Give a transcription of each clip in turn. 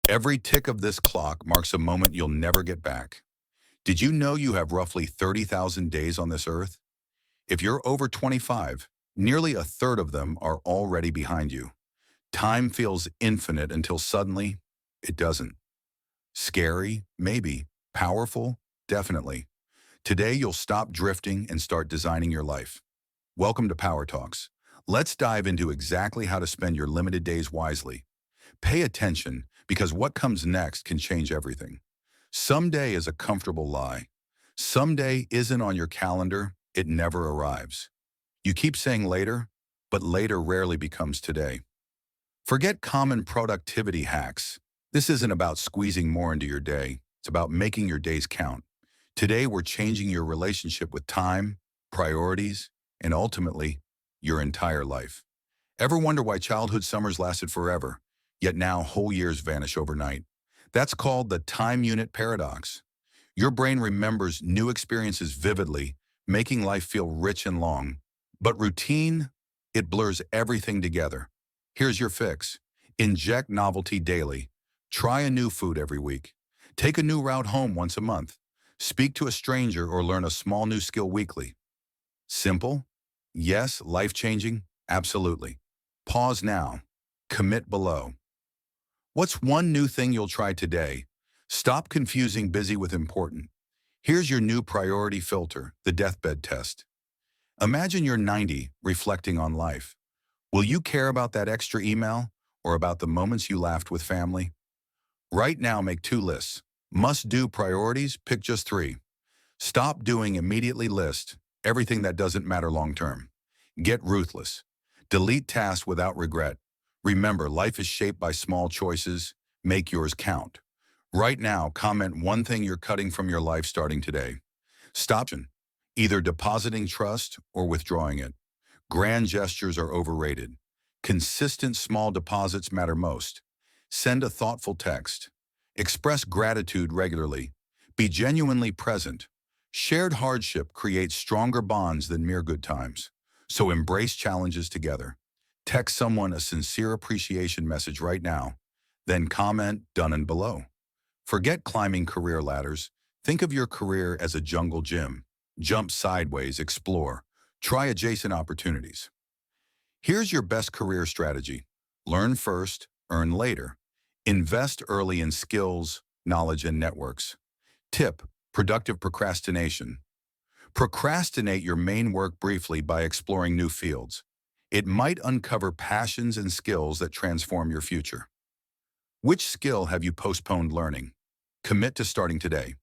Every tick of this clock marks a moment you'll never get back. Did you know you have roughly 30,000 days on this earth? If you're over 25, nearly a third of them are already behind you. Time feels infinite until suddenly, it doesn't. Scary? Maybe. Powerful? Definitely. Today, you'll stop drifting and start designing your life. Welcome to Power Talks. Let's dive into exactly how to spend your limited days wisely. Pay attention, because what comes next can change everything. Someday is a comfortable lie. Someday isn't on your calendar, it never arrives. You keep saying later, but later rarely becomes today. Forget common productivity hacks. This isn't about squeezing more into your day. It's about making your days count. Today, we're changing your relationship with time, priorities, and ultimately, your entire life. Ever wonder why childhood summers lasted forever, yet now whole years vanish overnight? That's called the time unit paradox. Your brain remembers new experiences vividly, making life feel rich and long. But routine, it blurs everything together. Here's your fix. Inject novelty daily. Try a new food every week. Take a new route home once a month. Speak to a stranger or learn a small new skill weekly. Simple? Yes. Life-changing? Absolutely. Pause now. Commit below. What's one new thing you'll try today? Stop confusing busy with important. Here's your new priority filter, the Deathbed Test. Imagine you're 90, reflecting on life. Will you care about that extra email or about the moments you laughed with family? Right now, make two lists. Must-do priorities, pick just three. Stop doing immediately list, everything that doesn't matter long-term. Get ruthless. Delete tasks without regret. Remember, life is shaped by small choices. Make yours count. Right now, comment one thing you're cutting from your life starting today. Stop either depositing trust or withdrawing it. Grand gestures are overrated. Consistent small deposits matter most. Send a thoughtful text. Express gratitude regularly. Be genuinely present. Shared hardship creates stronger bonds than mere good times. So embrace challenges together. Text someone a sincere appreciation message right now. Then comment done and below. Forget climbing career ladders. Think of your career as a jungle gym. Jump sideways, explore. Try adjacent opportunities. Here's your best career strategy. Learn first, earn later. Invest early in skills, knowledge, and networks. Tip: productive procrastination. Procrastinate your main work briefly by exploring new fields. It might uncover passions and skills that transform your future. Which skill have you postponed learning? Commit to starting today.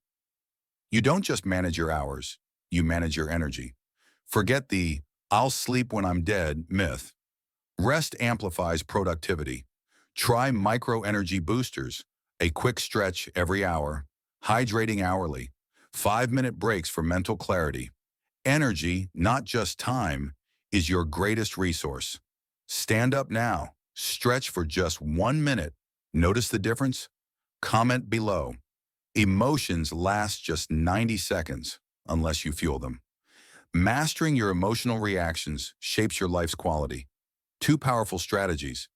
You don't just manage your hours, you manage your energy. Forget the "I'll sleep when I'm dead" myth. Rest amplifies productivity. Try micro-energy boosters, a quick stretch every hour, hydrating hourly, 5-minute breaks for mental clarity. Energy, not just time, is your greatest resource. Stand up now. Stretch for just 1 minute. Notice the difference? Comment below. Emotions last just 90 seconds, unless you fuel them. Mastering your emotional reactions shapes your life's quality. Two powerful strategies.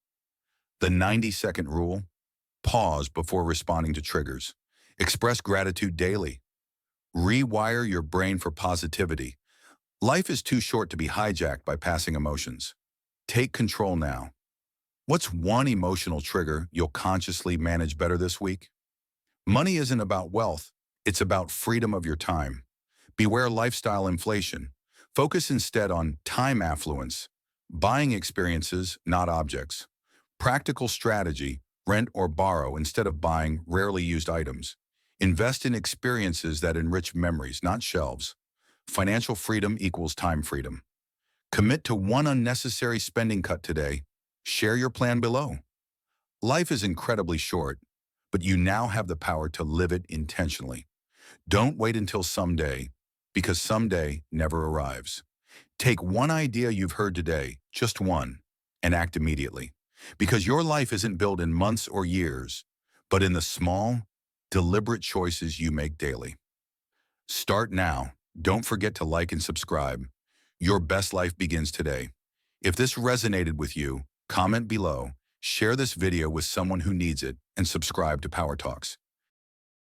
The 90-second rule. Pause before responding to triggers. Express gratitude daily. Rewire your brain for positivity. Life is too short to be hijacked by passing emotions. Take control now. What's one emotional trigger you'll consciously manage better this week? Money isn't about wealth, it's about freedom of your time. Beware lifestyle inflation. Focus instead on time affluence, buying experiences, not objects. Practical strategy: rent or borrow instead of buying rarely used items. Invest in experiences that enrich memories, not shelves. Financial freedom equals time freedom. Commit to one unnecessary spending cut today. Share your plan below. Life is incredibly short, but you now have the power to live it intentionally. Don't wait until someday, because someday never arrives. Take one idea you've heard today, just one, and act immediately. Because your life isn't built in months or years, but in the small, deliberate choices you make daily. Start now. Don't forget to like and subscribe. Your best life begins today. If this resonated with you, comment below, Share this video with someone who needs it and subscribe to Power Talks.